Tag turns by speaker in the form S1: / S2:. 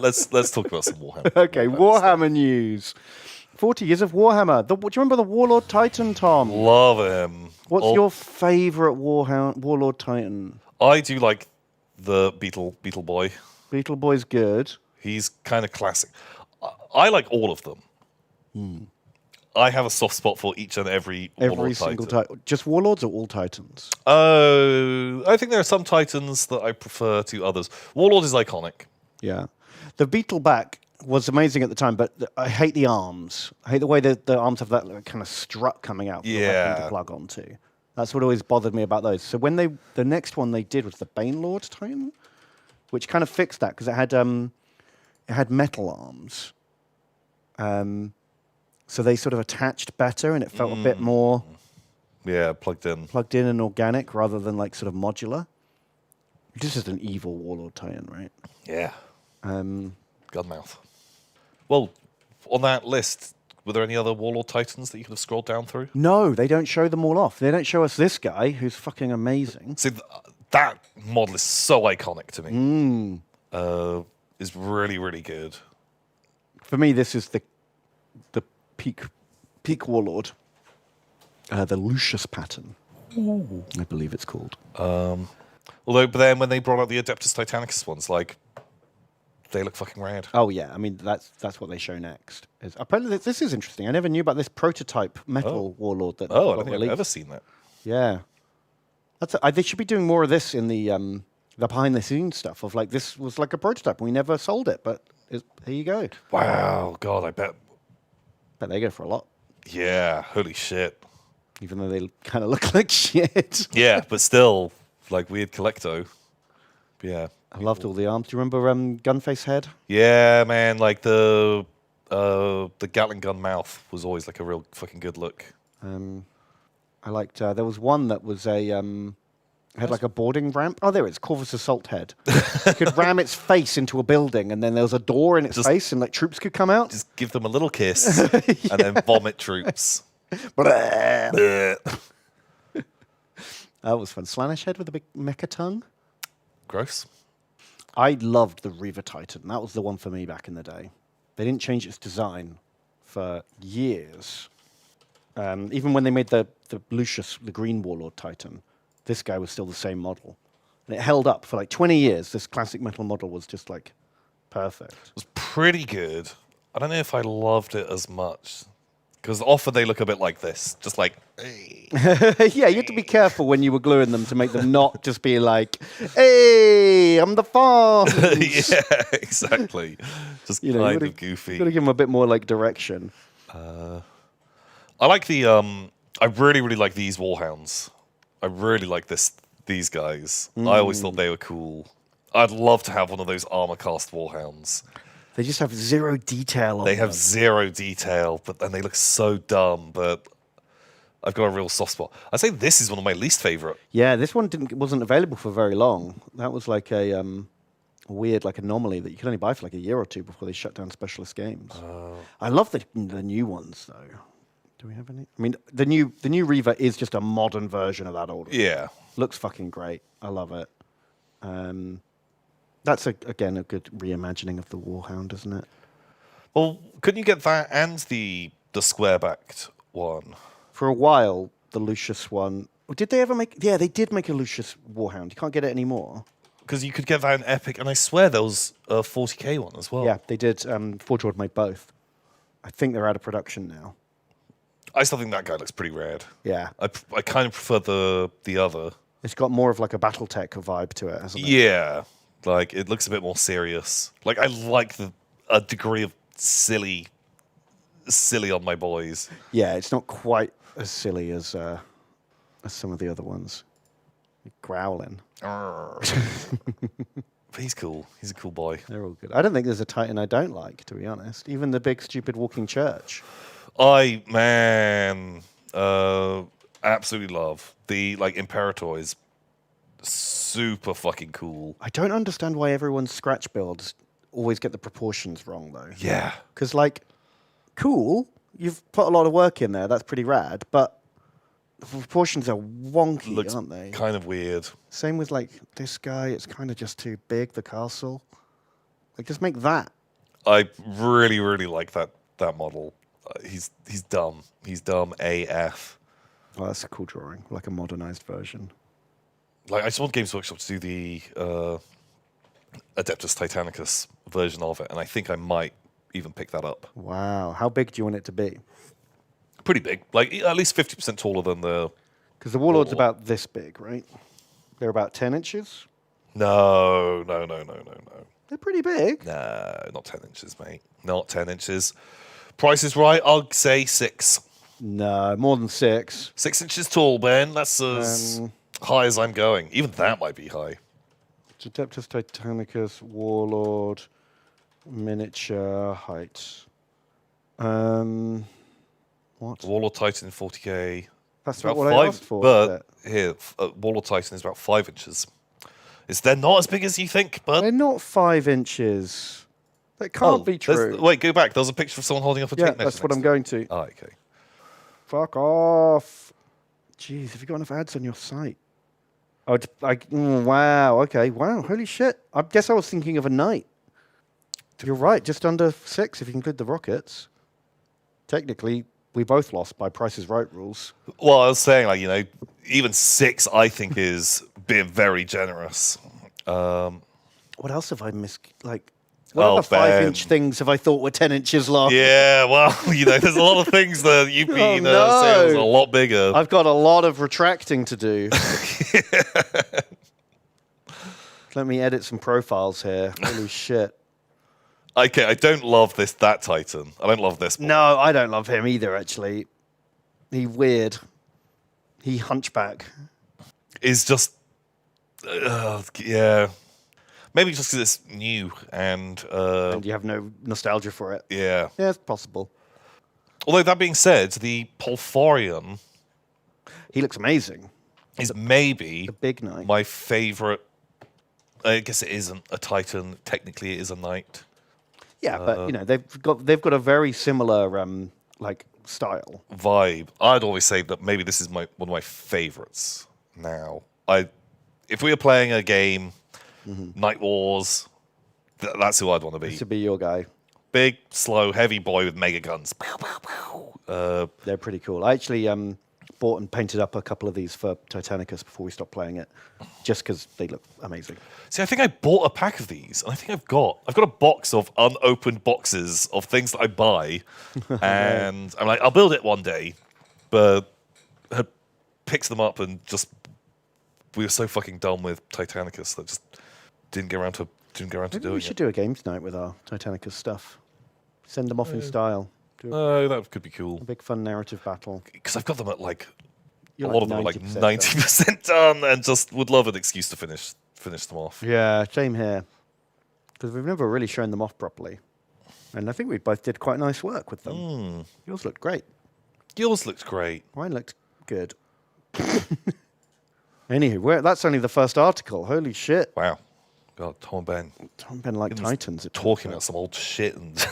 S1: Let's talk about some Warhammer.
S2: Okay, Warhammer news. 40 years of Warhammer. Do you remember the Warlord Titan, Tom?
S1: Love him.
S2: What's your favourite Warlord Titan?
S1: I do like the Beetle Boy.
S2: Beetle Boy's good.
S1: He's kind of classic. I like all of them. I have a soft spot for each and every Warlord
S2: single
S1: Titan.
S2: Titan. Just Warlords or all Titans?
S1: Oh, I think there are some Titans that I prefer to others. Warlord is iconic.
S2: Yeah. The Beetleback was amazing at the time, but I hate the arms. I hate the way the arms have that kind of strut coming out for the weapon to plug onto. That's what always bothered me about those. So when the next one they did was the Banelord Titan, which kind of fixed that because it had metal arms. So they sort of attached better, and it felt a bit more
S1: plugged in
S2: and organic rather than like sort of modular. This is an evil Warlord Titan, right?
S1: Yeah. Gunmouth. Well, on that list, were there any other Warlord Titans that you could have scrolled down through?
S2: No, they don't show them all off. They don't show us this guy who's fucking amazing.
S1: See, that model is so iconic to me. Is really, really good.
S2: For me, this is the peak Warlord. The Lucius pattern, I believe it's called.
S1: But then when they brought out the Adeptus Titanicus ones, like, they look fucking rad.
S2: Oh yeah, I mean that's what they show next. Apparently this is interesting. I never knew about this prototype metal Warlord.
S1: I don't think I've ever seen that.
S2: Yeah, they should be doing more of this in the behind the scenes stuff. Of like this was like a prototype. We never sold it, but here you go.
S1: Wow, God, I bet
S2: they go for a lot.
S1: Yeah, holy shit.
S2: Even though they kind of look like shit.
S1: Yeah, but still, like weird collecto. Yeah.
S2: I loved all the arms. Do you remember Gunface Head?
S1: Yeah, man. Like the Gatling gun mouth was always like a real fucking good look.
S2: I liked. There was one that was had like a boarding ramp. Oh, there it is. Corvus Assault Head. You could ram its face into a building, and then there was a door in its face, and like troops could come out.
S1: Just give them a little kiss, and then vomit troops.
S2: That was fun. Slaanesh Head with a big mecha tongue.
S1: Gross.
S2: I loved the Reaver Titan. That was the one for me back in the day. They didn't change its design for years. Even when they made the Lucius, the Green Warlord Titan, this guy was still the same model. And it held up for like 20 years. This classic metal model was just like perfect.
S1: It was pretty good. I don't know if I loved it as much. Because often they look a bit like this, just like, hey.
S2: Yeah, you had to be careful when you were gluing them to make them not just be like, hey, I'm the Fonz.
S1: Yeah, exactly. Just kind of goofy.
S2: You got to give them a bit more like direction.
S1: I like the, I really, really like these Warhounds. I really like these guys. I always thought they were cool. I'd love to have one of those armor cast Warhounds.
S2: They just have zero detail on them.
S1: They have zero detail, and they look so dumb, but I've got a real soft spot. I'd say this is one of my least favorite.
S2: Yeah, this one wasn't available for very long. That was like a weird like anomaly that you could only buy for like a year or two before they shut down specialist games. I love the new ones though. Do we have any? I mean, the new Reaver is just a modern version of that old one.
S1: Yeah.
S2: Looks fucking great. I love it. That's, again, a good reimagining of the Warhound, isn't it?
S1: Well, couldn't you get that and the square-backed one?
S2: For a while, the Lucius one... Did they ever make... Yeah, they did make a Lucius Warhound. You can't get it anymore.
S1: Because you could get that in Epic, and I swear there was a 40K one as well.
S2: Yeah, they did. Forge World made both. I think they're out of production now.
S1: I still think that guy looks pretty rad.
S2: Yeah.
S1: I kind of prefer the other.
S2: It's got more of like a Battletech vibe to it, hasn't it?
S1: Yeah. Like, it looks a bit more serious. Like, I like a degree of silly on my boys.
S2: Yeah, it's not quite as silly as some of the other ones. Growling.
S1: But he's cool. He's a cool boy.
S2: They're all good. I don't think there's a Titan I don't like, to be honest. Even the big, stupid walking church.
S1: Absolutely love the, like, Imperatoys. Super fucking cool.
S2: I don't understand why everyone's scratch builds always get the proportions wrong, though.
S1: Yeah.
S2: Because, like, cool, you've put a lot of work in there, that's pretty rad, but the proportions are wonky,
S1: Looks
S2: aren't they?
S1: Kind of weird.
S2: Same with, like, this guy, it's kind of just too big, the castle. Like, just make that.
S1: I really, really like that model. He's dumb. He's dumb AF.
S2: Oh, that's a cool drawing, like a modernized version.
S1: Like, I just want Games Workshop to do the Adeptus Titanicus version of it, and I think I might even pick that up.
S2: Wow. How big do you want it to be?
S1: Pretty big, like at least 50% taller than the.
S2: Because the Warlord's about this big, right? They're about 10 inches.
S1: No.
S2: They're pretty big.
S1: No, not 10 inches, mate. Not 10 inches. Price is right. I'll say 6.
S2: No, more than 6.
S1: 6 inches tall, Ben. That's as high as I'm going. Even that might be high.
S2: Adeptus Titanicus, Warlord, miniature height. What?
S1: Warlord Titan in 40K.
S2: That's
S1: About
S2: not what
S1: 5,
S2: I asked for.
S1: but here, Warlord Titan is about 5 inches. They're not as big as you think, but
S2: They're not 5 inches. That can't be true.
S1: Wait, go back. There's a picture of someone holding up a
S2: Yeah,
S1: tape measure.
S2: that's what I'm going to.
S1: Oh, okay.
S2: Fuck off. Jeez, have you got enough ads on your site? Oh, wow, okay. Wow, holy shit. I guess I was thinking of a knight. You're right, just under 6 if you include the rockets. Technically, we both lost by Price is Right rules.
S1: Well, I was saying, like, even 6, I think, is being very generous.
S2: What else have I missed? Like, what
S1: Oh,
S2: other 5-inch things have I thought were 10 inches long?
S1: Yeah, well, there's a lot of things that you've been saying was a lot bigger.
S2: I've got a lot of retracting to do. Let me edit some profiles here. Holy shit.
S1: Okay, I don't love that Titan. I don't love this one.
S2: No, I don't love him either, actually. He weird. He hunchback.
S1: Is just, yeah. Maybe just because it's new and
S2: you have no nostalgia for it.
S1: yeah.
S2: Yeah, it's possible.
S1: Although that being said, the Polforion
S2: He looks amazing.
S1: is maybe
S2: The big knight.
S1: my favorite. I guess it isn't a Titan. Technically, it is a knight.
S2: Yeah, but they've got a very similar like style.
S1: Vibe. I'd always say that maybe this is one of my favorites. Now, if we were playing a game, Night Wars, that's who I'd want to be.
S2: This would be your guy.
S1: Big, slow, heavy boy with mega guns. Pow, pow, pow.
S2: They're pretty cool. I actually bought and painted up a couple of these for Titanicus before we stopped playing it, just because they look amazing.
S1: See, I think I bought a pack of these, and I think I've got a box of unopened boxes of things that I buy, and I'm like, I'll build it one day, but had picked them up and just we were so fucking done with Titanicus that just didn't get around to
S2: Maybe
S1: doing
S2: we should
S1: it.
S2: do a games night with our Titanicus stuff. Send them off in style. Do
S1: Oh, that could be cool.
S2: a big fun narrative battle.
S1: Because I've got them at like
S2: You're
S1: a lot of them are like
S2: 90%
S1: 90% done, and just would love an excuse to finish them off.
S2: Yeah, same here. Because we've never really shown them off properly. And I think we both did quite nice work with them. Yours looked great.
S1: Yours looks great.
S2: Mine looked good. Anywho, that's only the first article. Holy shit.
S1: Wow. God, Tom and Ben
S2: Tom Ben like Titans.
S1: talking about some old shit and